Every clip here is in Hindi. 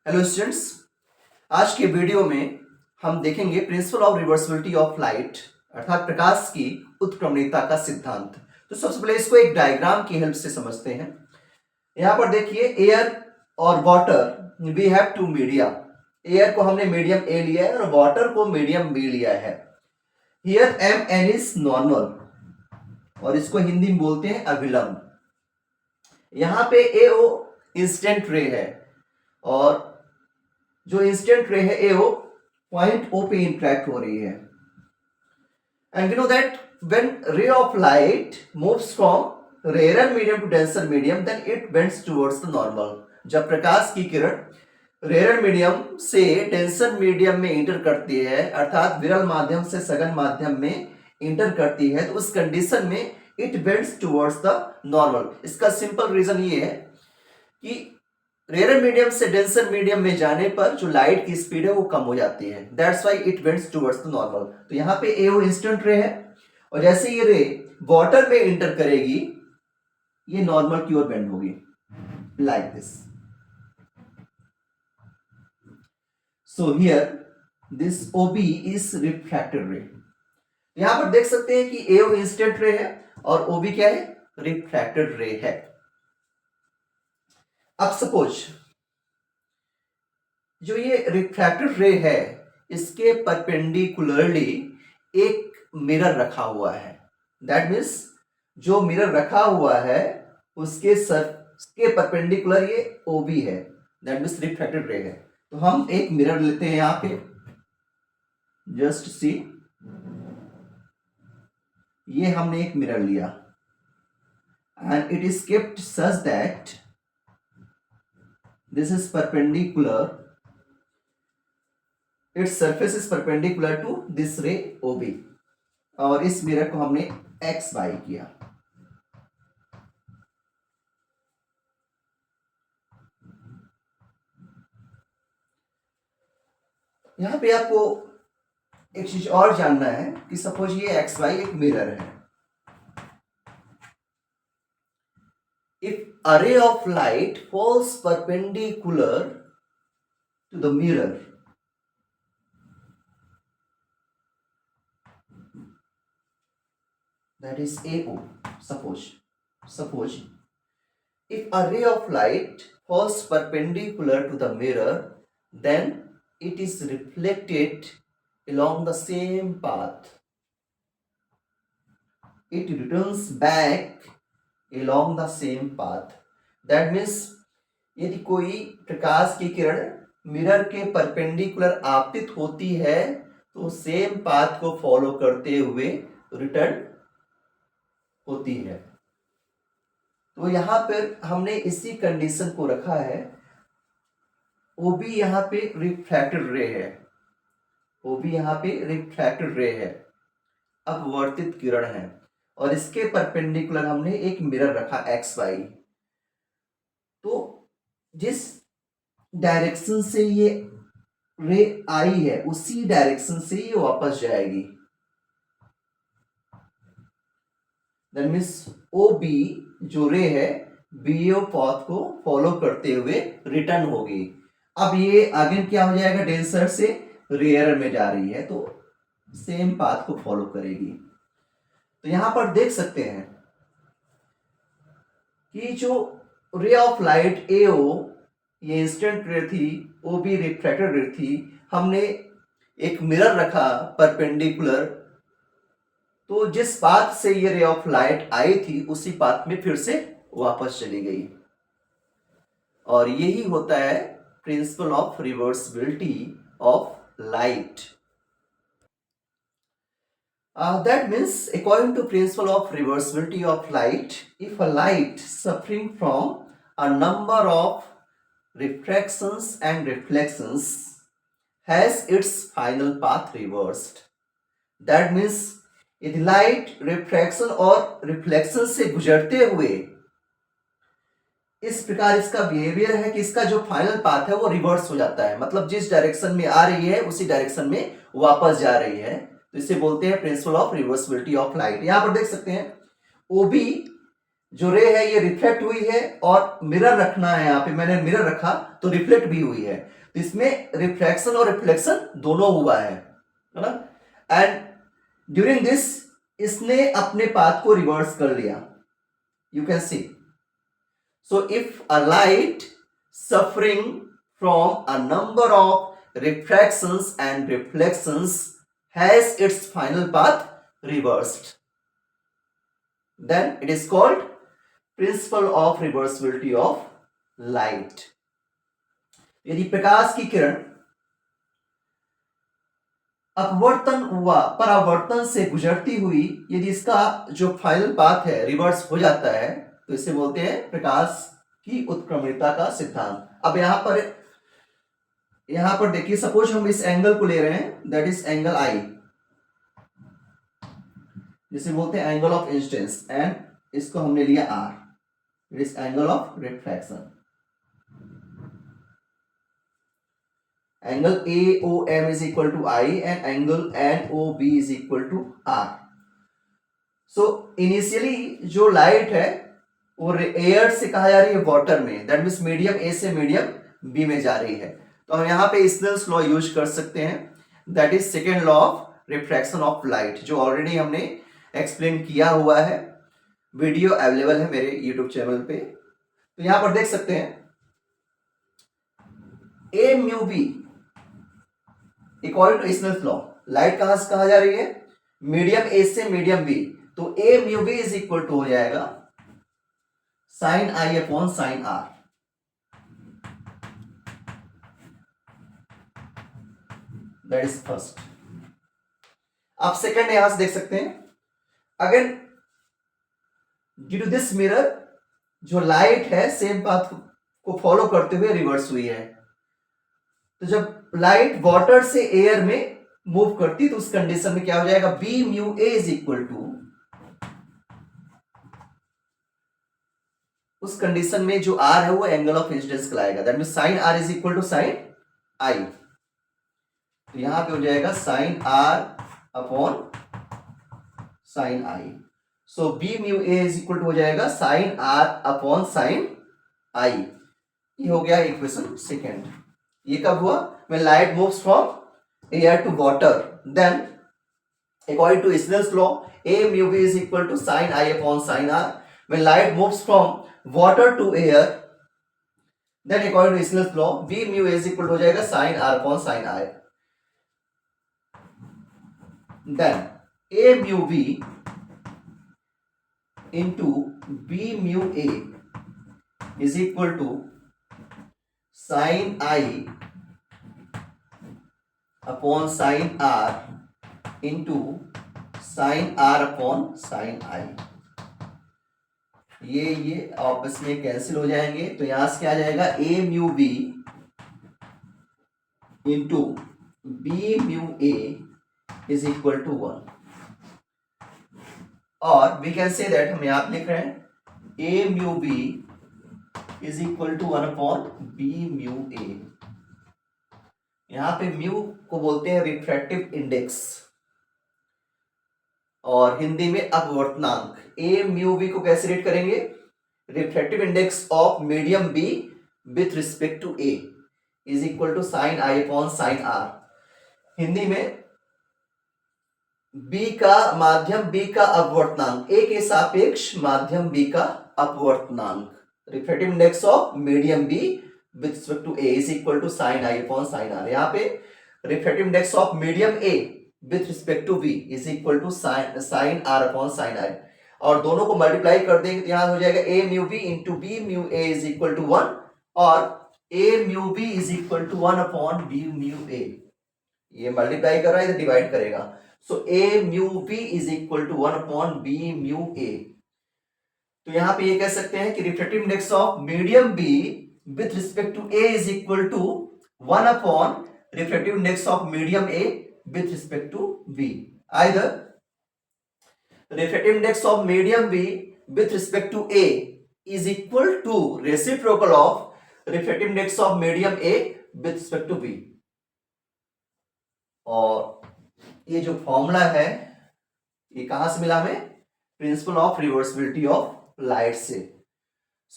हेलो स्टूडेंट्स, आज के वीडियो में हम देखेंगे principle of reversibility of light अर्थात प्रकाश की उत्क्रमणीयता का सिद्धांत। तो सबसे पहले इसको एक डायग्राम की हेल्प से समझते हैं। यहाँ पर देखिए एयर और water, we have two media. Air को हमने मीडियम ए लिया है और वाटर को मीडियम बी लिया है। Here M N is normal और इसको हिंदी में बोलते हैं अभिलंब। यहाँ पे ए ओ इंस्टेंट रे है और जो इंस्टेंट रे है एओ पॉइंट ओ पे इंटरेक्ट हो रही है। And we know that when ray of light moves from rare medium to denser medium then it bends towards the normal. जब प्रकाश की किरण रेयर मीडियम से डेंसर मीडियम में इंटर करती है अर्थात विरल माध्यम से सघन माध्यम में इंटर करती है तो उस कंडीशन में it bends towards the normal. इसका सिंपल रीजन ये है कि रेयर मीडियम से डेंसर मीडियम में जाने पर जो लाइट की स्पीड है वो कम हो जाती है। That's why it bends towards the normal. तो यहाँ पे ए वो इंस्टेंट रे है और जैसे ये रे वाटर में इंटर करेगी ये नॉर्मल की ओर बेंड होगी like this. So here this OB is refracted ray. यहां पर देख सकते हैं कि ए वो इंस्टेंट रे है और ओबी क्या है, रिफ्रैक्टेड रे है। अब सपोज जो ये रिफ्रैक्टेड रे है इसके परपेंडिकुलरली एक मिरर रखा हुआ है। दैट मीन्स जो मिरर रखा हुआ है उसके परपेंडिकुलर ये ओबी है, दैट मीन्स रिफ्रैक्टेड रे है। तो हम एक मिरर लेते हैं यहां पे, जस्ट सी, ये हमने एक मिरर लिया and it is kept such that this is perpendicular, its surface is perpendicular to this ray OB और इस मिरर को हमने x y किया। यहां पे आपको एक चीज और जानना है कि सपोज ये x y एक मिरर है। If a ray of light falls perpendicular to the mirror, that is AO, suppose if a ray of light falls perpendicular to the mirror, then it is reflected along the same path. It returns back along the same path. That means यदि कोई प्रकाश की किरण मिरर के परपेंडिकुलर आपतित होती है तो सेम पाथ को फॉलो करते हुए रिटर्न होती है। तो यहां पर हमने इसी कंडीशन को रखा है। ओबी यहां पे रिफ्रैक्टेड रे है, ओबी यहां पे रिफ्रैक्टेड रे है, अपवर्तित किरण है और इसके परपेंडिकुलर हमने एक मिरर रखा एक्स वाई। तो जिस डायरेक्शन से ये रे आई है उसी डायरेक्शन से ये वापस जाएगी। दैट मीन्स ओ बी जो रे है बीओ पाथ को फॉलो करते हुए रिटर्न होगी। अब ये अगेन क्या हो जाएगा, डेंसर से रेयर में जा रही है तो सेम पाथ को फॉलो करेगी। तो यहां पर देख सकते हैं कि जो रे ऑफ लाइट एओ ये इंस्टेंट रे थी, ओ बी रिफ्रैक्टेड रे थी, हमने एक मिरर रखा परपेंडिकुलर, तो जिस पाथ से ये रे ऑफ लाइट आई थी उसी पाथ में फिर से वापस चली गई। और यही होता है principle of reversibility of light. That means according to principle of reversibility of light, if a light suffering from a number of refractions and reflections has its final path reversed, that means यदि लाइट रिफ्रैक्शन और रिफ्लेक्शन से गुजरते हुए इस प्रकार इसका बिहेवियर है कि इसका जो फाइनल पाथ है वो रिवर्स हो जाता है, मतलब जिस डायरेक्शन में आ रही है उसी डायरेक्शन में वापस जा रही है, तो इसे बोलते हैं principle of reversibility of light. यहां पर देख सकते हैं ओबी जो रे है ये रिफ्लेक्ट हुई है और मिरर रखना है, यहाँ पे मैंने मिरर रखा तो रिफ्लेक्ट भी हुई है, तो इसमें रिफ्लेक्शन और रिफ्लेक्शन दोनों हुआ है ना। एंड ड्यूरिंग दिस इसने अपने पाथ को रिवर्स कर लिया, you can see. So if a light suffering from a number of refractions and reflections has its final path reversed, then it is called principle of reversibility of light. यदि प्रकाश की किरण अपवर्तन हुआ परावर्तन से गुजरती हुई यदि इसका जो फाइनल पाथ है रिवर्स हो जाता है तो इसे बोलते हैं प्रकाश की उत्क्रमणिता का सिद्धांत। अब यहां पर देखिए, सपोज हम इस एंगल को ले रहे हैं, दैट इज एंगल आई, जिसे बोलते हैं एंगल ऑफ इंसिडेंस, एंड इसको हमने लिया R, it is angle of refraction. Angle AOM is equal to I and angle NOB is equal to R. So initially जो लाइट है वो एयर से कहा जा रही है वाटर में, दैट मीन्स मीडियम ए से मीडियम बी में जा रही है, तो हम यहाँ पे स्नेल्स लॉ यूज कर सकते हैं, that is second law of refraction of light, जो ऑलरेडी हमने एक्सप्लेन किया हुआ है, वीडियो अवेलेबल है मेरे यूट्यूब चैनल पे। तो यहाँ पर देख सकते हैं A mu B according to Snell's law, light कहां से कहा जा रही है, मीडियम ए से मीडियम बी, तो A mu B is equal to हो जाएगा sine i upon sine r. That is first. आप सेकेंड यहां से देख सकते हैं, again due to this mirror जो लाइट है सेम पाथ को फॉलो करते हुए रिवर्स हुई है, तो जब लाइट वाटर से एयर में मूव करती तो उस कंडीशन में क्या हो जाएगा, B mu A is equal to, उस कंडीशन में जो आर है वो एंगल ऑफ इंसिडेंस कहलाएगा, that mean sine r is equal to sine i, तो यहां पे हो जाएगा sine r upon sine i, so B mu A is equal to हो जाएगा sine r upon sine i. ये हो गया इक्वेशन सेकेंड। ये कब हुआ, when light moves from air to water, then according to Snell's law a mu b is equal to sin I upon sin r. When light moves from water to air, then according to Snell's law b mu a is equal to हो जाएगा sin r upon sin I. Then a mu b into b mu a is equal to sin I upon sine r into sine r upon sine i, ये आपस में कैंसिल हो जाएंगे, तो यहां से क्या आ जाएगा, A mu B into B mu A is equal to 1, और वी कैन से दैट हम यहां लिख रहे हैं A mu B is equal to 1 upon B mu A. यहां पे म्यू को बोलते हैं रिफ्रैक्टिव इंडेक्स और हिंदी में अपवर्तनांक। ए म्यू बी को कैसे रेट करेंगे, refractive index of medium b with respect to a is equal to sine i upon sine r. Hindi में बी का माध्यम बी का अपवर्तनांक, ए के सापेक्ष माध्यम बी का अपवर्तनांक, refractive index of medium b with respect to A is equal to sin I upon sin R। यहाँ पे refractive index of medium A with respect to B is equal to sin R upon sin I, और दोनों को मल्टीप्लाई कर देंगे तो यहाँ हो जाएगा A mu B into B mu A is equal to 1 और A mu B is equal to 1 upon B mu A। ये मल्टीप्लाई कर रहा है, इधर डिवाइड करेगा, सो A mu B is equal to 1 upon B mu A। तो यहाँ पे ये कह सकते हैं कि refractive index of medium B with respect to A is equal to 1 upon refractive index of medium A with respect to B. Either refractive index of medium B with respect to A is equal to reciprocal of refractive index of medium A with respect to B. और ये जो फॉर्मूला है ये कहां से मिला हमें, principle of reversibility of light से।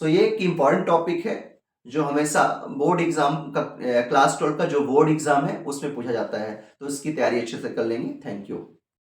सो ये एक इम्पॉर्टेंट टॉपिक है जो हमेशा बोर्ड एग्जाम का, क्लास 12 का जो बोर्ड एग्जाम है उसमें पूछा जाता है, तो इसकी तैयारी अच्छे से कर लेंगे। Thank you.